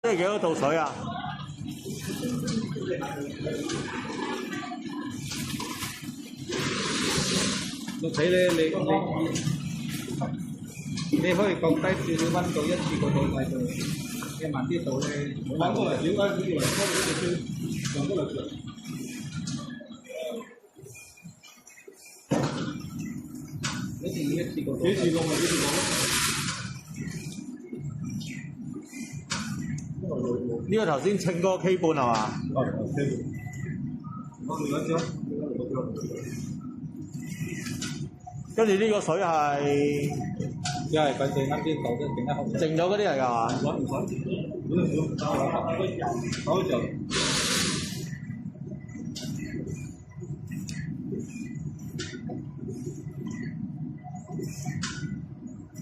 即係幾多度水啊？我睇咧，你可以降低少少溫度，一次過倒晒佢，你慢啲倒咧。反過來，點解呢個反過來轉？一定要一次過倒。幾次過咪幾次過咯。呢個頭先稱嗰個 K 半係嘛？係 K 半。我哋兩張。跟住呢個水係，因為佢哋啱啲倒得整得好。淨咗嗰啲嚟㗎嘛？好就。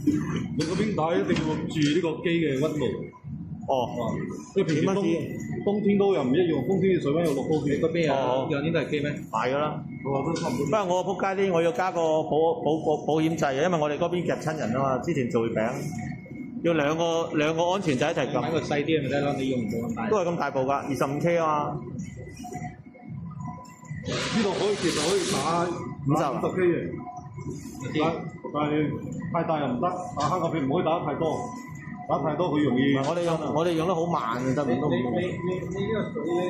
你嗰邊打一定要注意呢個機嘅溫度。哦，因為平時冬天都又唔一樣，冬天嘅水溫又落高啲。嗰邊有呢台機咩？買咗啦。我話都差唔多。不過我仆街啲，我要加個保險掣嘅，因為我哋嗰邊夾親人啊嘛。之前做月餅，要兩個安全掣一齊撳。買個細啲咪得咯，你用唔到咁大。都係咁大部㗎，25K 啊嘛。呢度其實可以打50K 嘅，但係太大又唔得，打黑個片唔可以打得太多。打太多佢容易。我哋用得好慢嘅，得唔得？你呢個水咧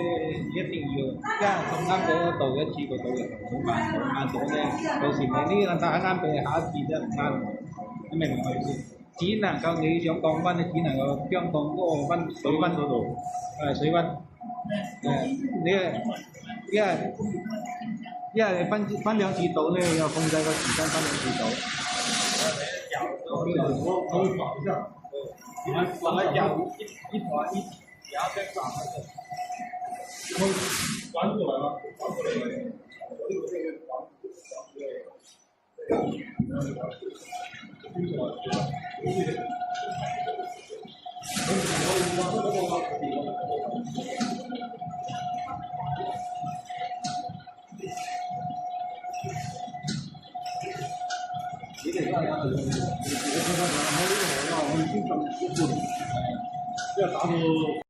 一定要，因為咁啱嗰度一次過倒入，好慢咗咧。有時你呢個打啱俾下一次一啱，你明唔明我意思？只能夠你想降溫，你只能夠將降嗰個水溫嗰度，水溫，你因為你分兩次倒咧，要控制個時間分兩次倒。我會講一下。把它壓一團一，然後再轉來的，轉過來了，轉過來了，要打到